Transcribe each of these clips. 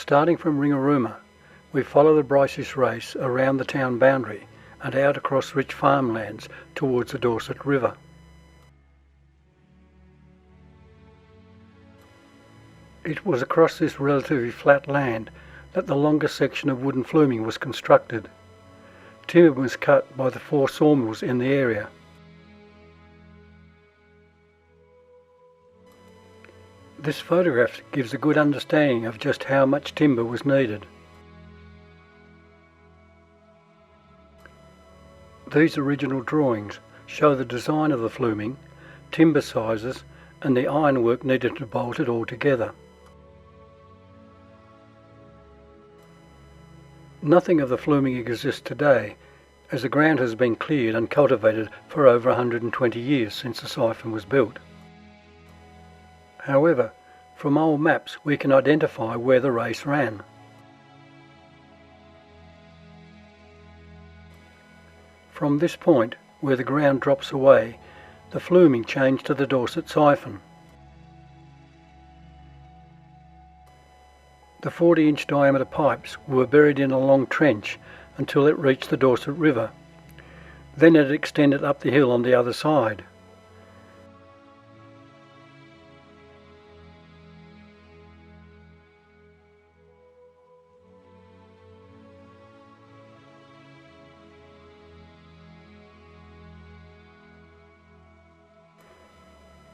Starting from Ringarooma, we follow the Briseis Race around the town boundary and out across rich farmlands towards the Dorset River. It was across this relatively flat land that the longest section of wooden fluming was constructed. Timber was cut by the 4 sawmills in the area. This photograph gives a good understanding of just how much timber was needed. These original drawings show the design of the fluming, timber sizes and the ironwork needed to bolt it all together. Nothing of the fluming exists today, as the ground has been cleared and cultivated for over 120 years since the siphon was built. However, from old maps we can identify where the race ran. From this point, where the ground drops away, the fluming changed to the Dorset Siphon. The 40-inch diameter pipes were buried in a long trench until it reached the Dorset River. Then it extended up the hill on the other side.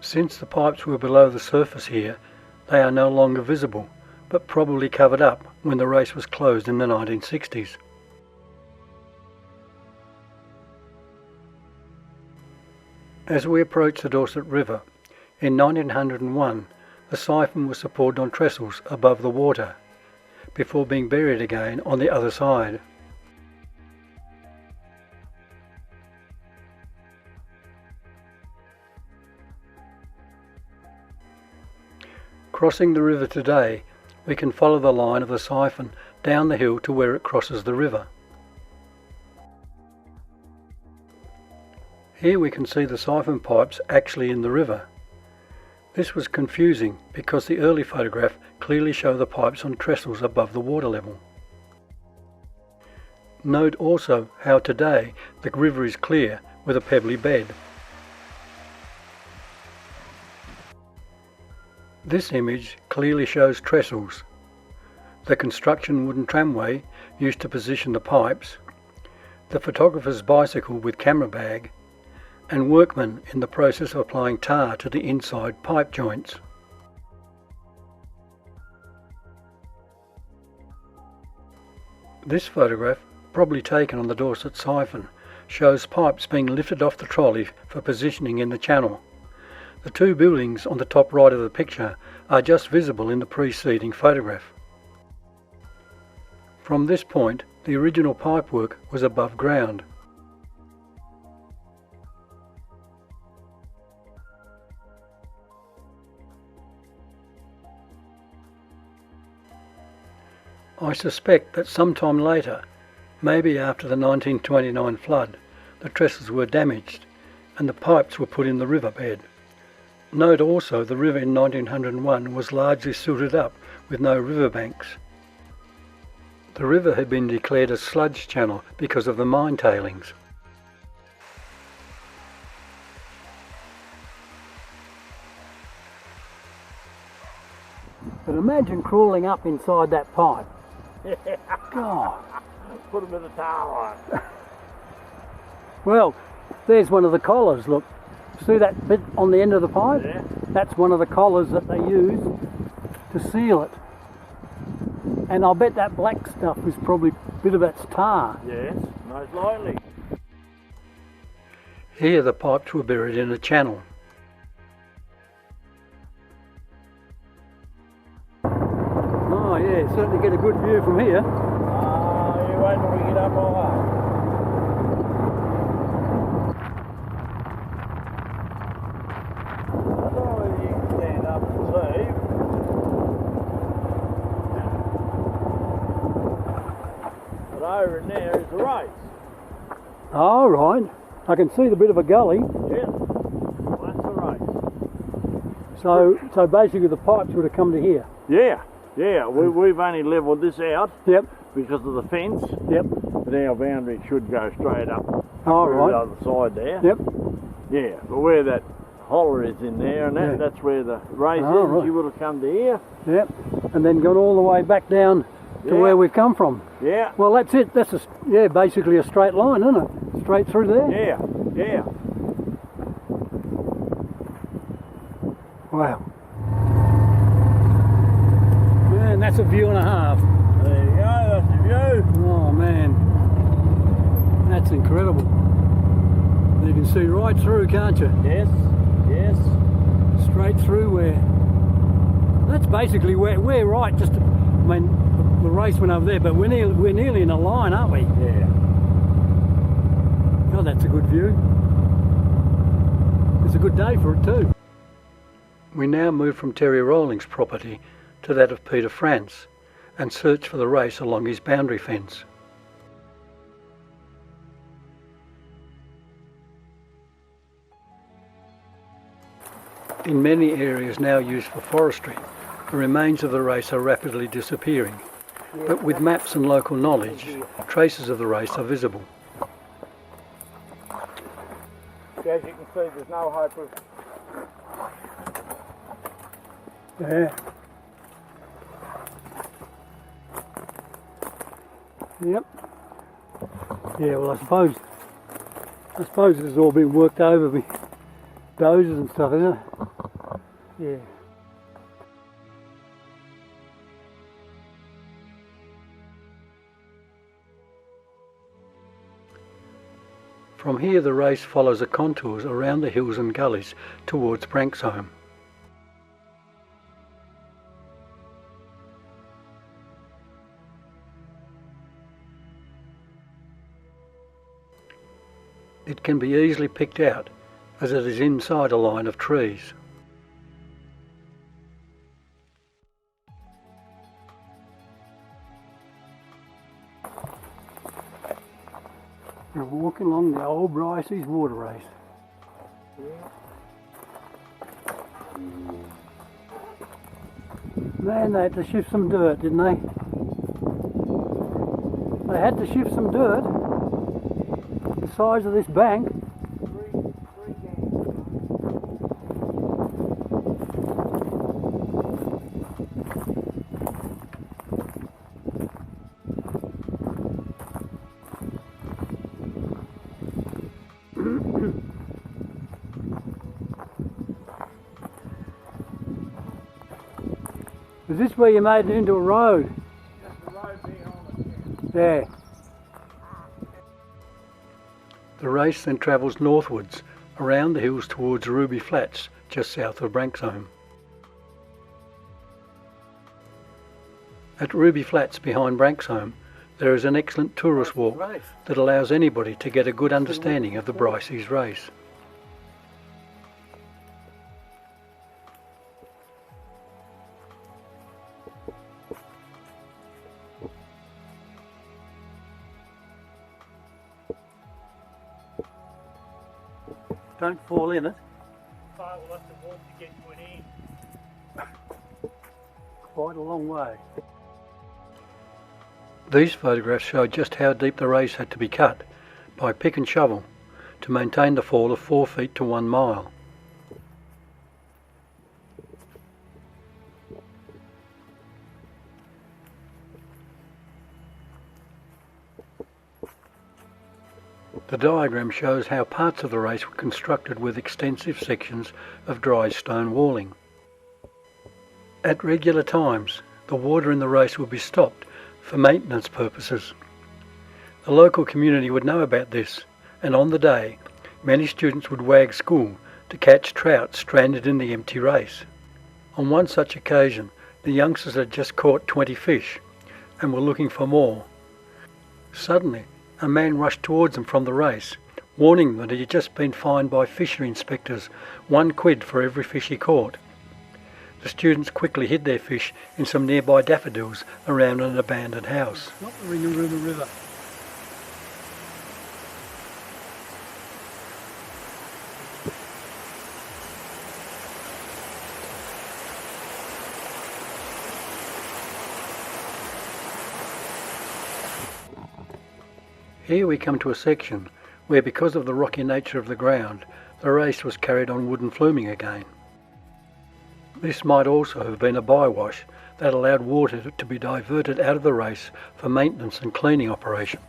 Since the pipes were below the surface here, they are no longer visible, but probably covered up when the race was closed in the 1960s. As we approach the Dorset River, in 1901 the siphon was supported on trestles above the water, before being buried again on the other side. Crossing the river today, we can follow the line of the siphon down the hill to where it crosses the river. Here we can see the siphon pipes actually in the river. This was confusing because the early photograph clearly showed the pipes on trestles above the water level. Note also how today the river is clear with a pebbly bed. This image clearly shows trestles, the construction wooden tramway used to position the pipes, the photographer's bicycle with camera bag, and workmen in the process of applying tar to the inside pipe joints. This photograph, probably taken on the Dorset Siphon, shows pipes being lifted off the trolley for positioning in the channel. The 2 buildings on the top right of the picture are just visible in the preceding photograph. From this point, the original pipework was above ground. I suspect that sometime later, maybe after the 1929 flood, the trestles were damaged and the pipes were put in the riverbed. Note also the river in 1901 was largely silted up with no riverbanks. The river had been declared a sludge channel because of the mine tailings. But imagine crawling up inside that pipe. God. Put him in the towel on. Well, there's one of the collars, look. See that bit on the end of the pipe? Yeah. That's one of the collars that they use to seal it. And I'll bet that black stuff is probably a bit of that's tar. Yes, most likely. Here the pipes were buried in a channel. Oh yeah, certainly get a good view from here. You wait till we get up all that. I don't know whether you can stand up and see. But over in there is the race. Oh right, I can see the bit of a gully. Yeah, that's the race. So basically the pipes would have come to here. Yeah, Yeah, we've only levelled this out Yep. because of the fence. Yep. But our boundary should go straight up All through right. the other side there. Yep. Yeah, but where that holler is in there, and Yeah. that's where the race Oh, is. right. You would have come to here. Yep. And then gone all the way back down to Yeah. where we've come from. Yeah, Well, that's it. That's basically a straight line, isn't it? Straight through there. yeah, yeah. Wow. Man, that's a view and a half. There you go, that's the view. Oh man, that's incredible. You can see right through, can't you? Yes, yes. Straight through where. That's basically where we're right. Just, I mean, the race went over there, but we're nearly in a line, aren't we? Yeah. God, that's a good view. It's a good day for it too. We now move from Terry Rolling's property to that of Peter France and search for the race along his boundary fence. In many areas now used for forestry, the remains of the race are rapidly disappearing, but with maps and local knowledge, traces of the race are visible. As you can see, there's no hope of... Yeah. Yep. Yeah, well I suppose it's all been worked over with dozers and stuff, isn't it? Yeah. From here the race follows the contours around the hills and gullies towards Branxholm. It can be easily picked out as it is inside a line of trees. We're walking along the old Briseis water race. Man, they had to shift some dirt, didn't they? They had to shift some dirt. The size of this bank. Is this where you made it into a road? That's the road behind it. Yeah. The race then travels northwards around the hills towards Ruby Flats, just south of Branxholm. At Ruby Flats behind Branxholm, there is an excellent tourist walk that allows anybody to get a good understanding of the Briseis Race. Don't fall in it. So we'll have to walk to get to an end. Quite a long way. These photographs show just how deep the race had to be cut by pick and shovel to maintain the fall of 4 feet to 1 mile. The diagram shows how parts of the race were constructed with extensive sections of dry stone walling. At regular times, the water in the race would be stopped for maintenance purposes. The local community would know about this, and on the day, many students would wag school to catch trout stranded in the empty race. On one such occasion, the youngsters had just caught 20 fish and were looking for more. Suddenly, a man rushed towards them from the race, warning them that he had just been fined by fishery inspectors £1 for every fish he caught. The students quickly hid their fish in some nearby daffodils around an abandoned house. Not the Ringarooma River. Here we come to a section where, because of the rocky nature of the ground, the race was carried on wooden fluming again. This might also have been a bywash that allowed water to be diverted out of the race for maintenance and cleaning operation.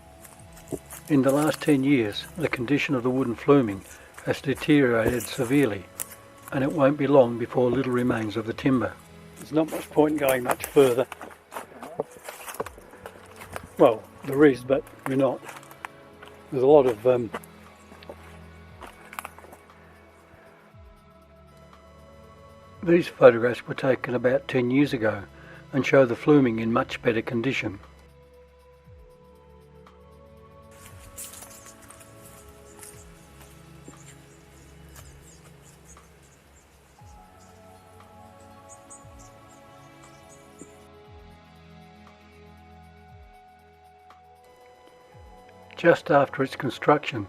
In the last 10 years, the condition of the wooden fluming has deteriorated severely, and it won't be long before little remains of the timber. There's not much point in going much further. Well, there is, but we're not. There's a lot of These photographs were taken about 10 years ago and show the fluming in much better condition. Just after its construction,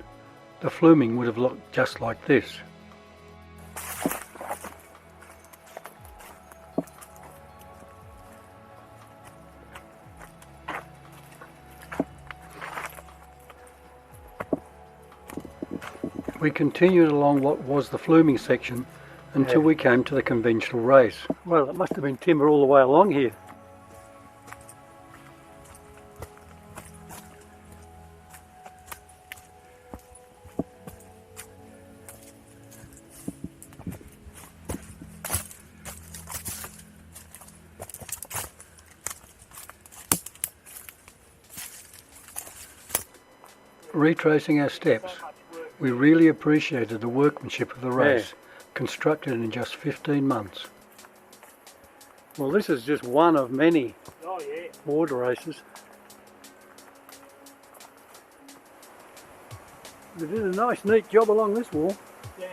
the fluming would have looked just like this. We continued along what was the fluming section until we came to the conventional race. Well, it must have been timber all the way along here. Retracing our steps, we really appreciated the workmanship of the race, constructed in just 15 months. Well, this is just one of many water races. They did a nice neat job along this wall. Yeah.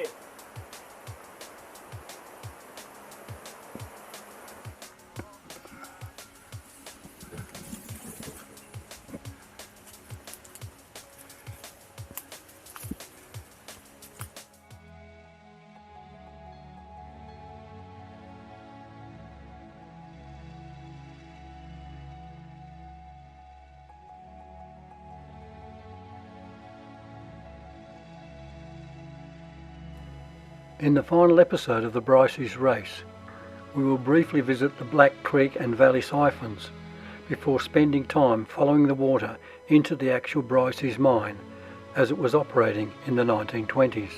In the final episode of the Briseis Race, we will briefly visit the Black Creek and Valley Siphons before spending time following the water into the actual Briseis Mine as it was operating in the 1920s.